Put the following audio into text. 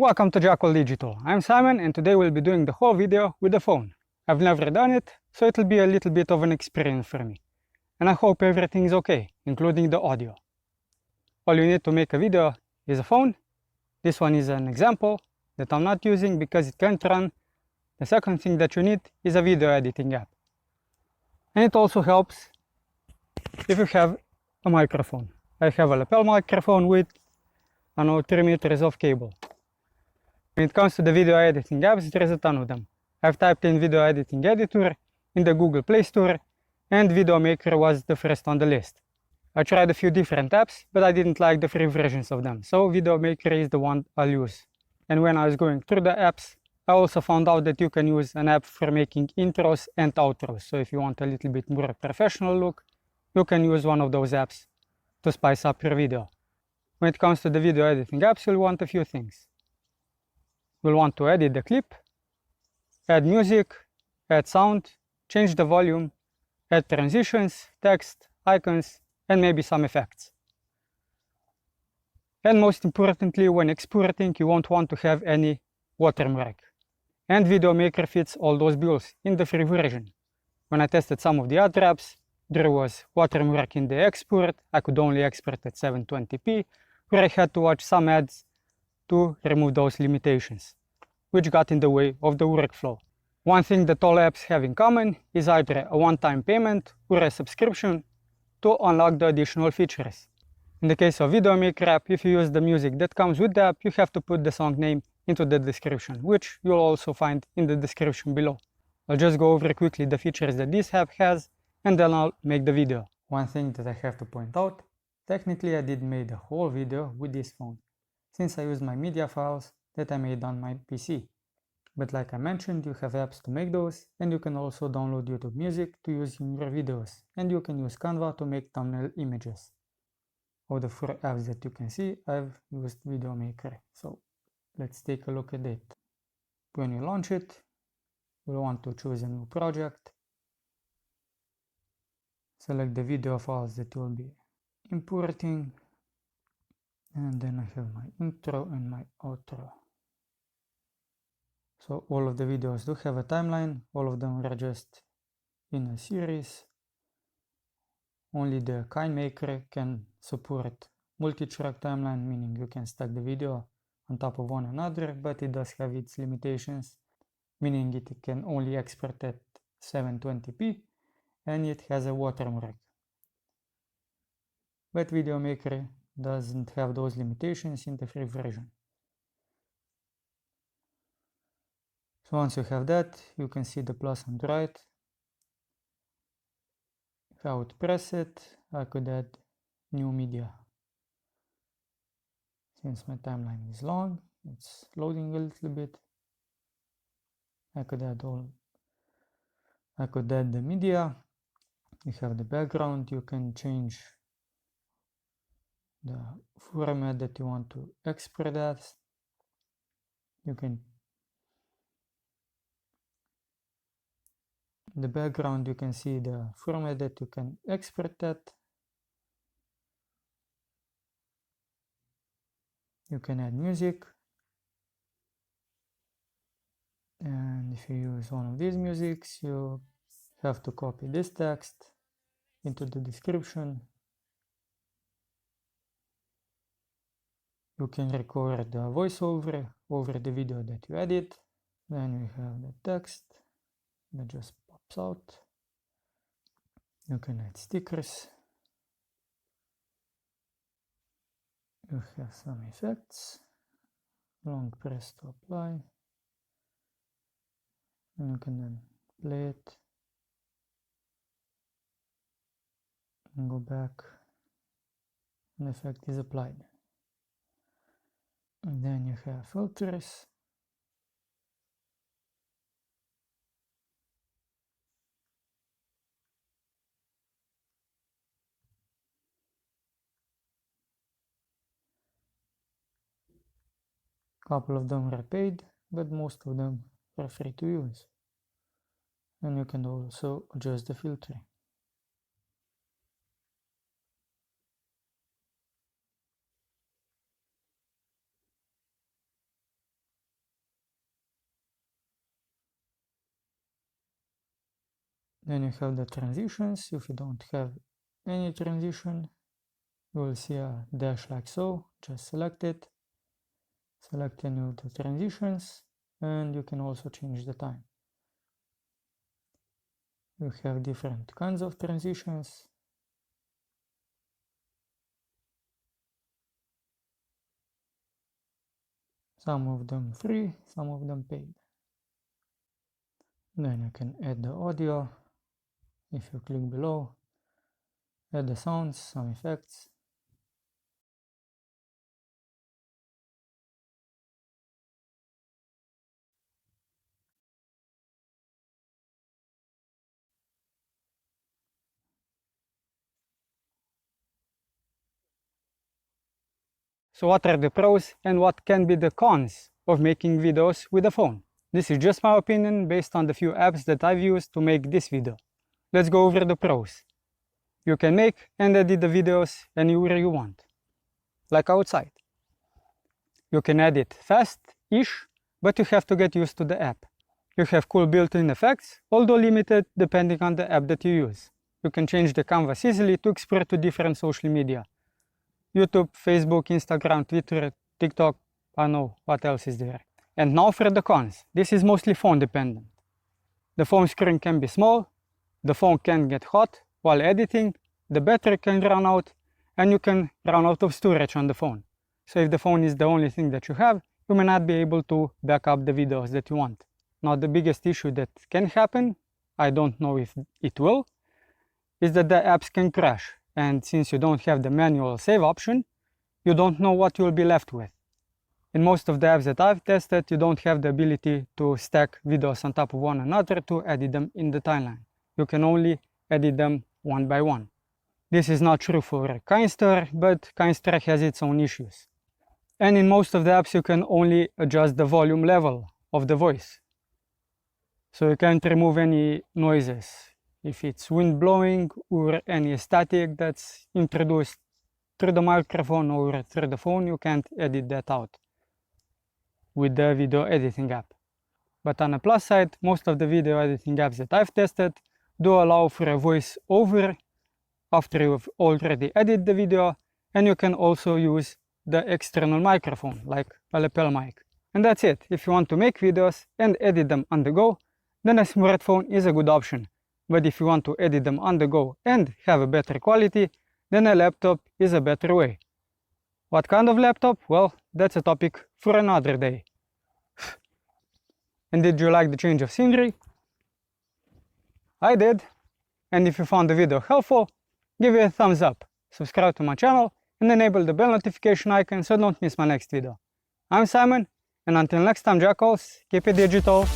Welcome to Jackall Digital. I'm Simon and today we'll be doing the whole video with the phone. I've never done it, so it'll be a little bit of an experience for me. And I hope everything is okay, including the audio. All you need to make a video is a phone. This one is an example that I'm not using because it can't run. The second thing that you need is a video editing app. And it also helps if you have a microphone. I have a lapel microphone with, 3 meters of cable. When it comes to the video editing apps, there is a ton of them. I've typed in video editing editor in the Google Play Store, and Video Maker was the first on the list. I tried a few different apps, but I didn't like the free versions of them, so Video Maker is the one I'll use. And when I was going through the apps, I also found out that you can use an app for making intros and outros. So if you want a little bit more professional look, you can use one of those apps to spice up your video. When it comes to the video editing apps, you'll want a few things. You'll want to edit the clip, add music, add sound, change the volume, add transitions, text, icons, and maybe some effects. And most importantly, when exporting, you won't want to have any watermark. And Video Maker fits all those bills in the free version. When I tested some of the other apps, there was watermark in the export. I could only export at 720p, where I had to watch some ads to remove those limitations, which got in the way of the workflow. One thing that all apps have in common is either a one-time payment or a subscription to unlock the additional features. In the case of Video Maker app, if you use the music that comes with the app, you have to put the song name into the description, which you'll also find in the description below. I'll just go over quickly the features that this app has, and then I'll make the video. One thing that I have to point out, technically I did make the whole video with this phone, since I used my media files that I made on my PC. But like I mentioned, you have apps to make those, and you can also download YouTube Music to use in your videos, and you can use Canva to make thumbnail images. Of the 4 apps that you can see, I've used Video Maker, so let's take a look at it. When you launch it, you'll want to choose a new project, select the video files that you'll be importing, and then I have my intro and my outro. So all of the videos do have a timeline, all of them are just in a series. Only the KineMaker can support multi-track timeline, meaning you can stack the video on top of one another, but it does have its limitations, meaning it can only export at 720p and it has a watermark. But Video Maker doesn't have those limitations in the free version. So once you have that, you can see the plus on the right. If I would press it, I could add new media. Since my timeline is long, it's loading a little bit. I could add the media. You have the background. You can change the format that you want to export as. The background, you can see the format that you can export that. You can add music, and if you use one of these musics, you have to copy this text into the description. You can record the voiceover over the video that you edit. Then we have the text that just pops out. You can add stickers. You have some effects. Long press to apply. And you can then play it and go back. An effect is applied. And then you have filters. Couple of them are paid, but most of them are free to use. And you can also adjust the filter. Then you have the transitions. If you don't have any transition, you will see a dash like so. Just select it, select any of the transitions, and you can also change the time. You have different kinds of transitions. Some of them free, some of them paid. Then you can add the audio. If you click below, add the sounds, some effects. So what are the pros and what can be the cons of making videos with a phone? This is just my opinion based on the few apps that I've used to make this video. Let's go over the pros. You can make and edit the videos anywhere you want, like outside. You can edit fast-ish, but you have to get used to the app. You have cool built-in effects, although limited depending on the app that you use. You can change the canvas easily to export to different social media. YouTube, Facebook, Instagram, Twitter, TikTok, I know what else is there. And now for the cons. This is mostly phone dependent. The phone screen can be small, the phone can get hot while editing, the battery can run out, and you can run out of storage on the phone. So if the phone is the only thing that you have, you may not be able to back up the videos that you want. Now the biggest issue that can happen, I don't know if it will, is that the apps can crash. And since you don't have the manual save option, you don't know what you'll be left with. In most of the apps that I've tested, you don't have the ability to stack videos on top of one another to edit them in the timeline. You can only edit them one by one. This is not true for Kindster, but Kindster has its own issues. And in most of the apps, you can only adjust the volume level of the voice. So you can't remove any noises. If it's wind blowing or any static that's introduced through the microphone or through the phone, you can't edit that out with the video editing app. But on the plus side, most of the video editing apps that I've tested do allow for a voiceover after you've already edited the video, and you can also use the external microphone like a lapel mic. And that's it. If you want to make videos and edit them on the go, then a smartphone is a good option. But if you want to edit them on the go and have a better quality, then a laptop is a better way. What kind of laptop? Well, that's a topic for another day. And did you like the change of scenery? I did. And if you found the video helpful, give it a thumbs up, subscribe to my channel, and enable the bell notification icon so don't miss my next video. I'm Simon, and until next time, Jackalls, keep it digital.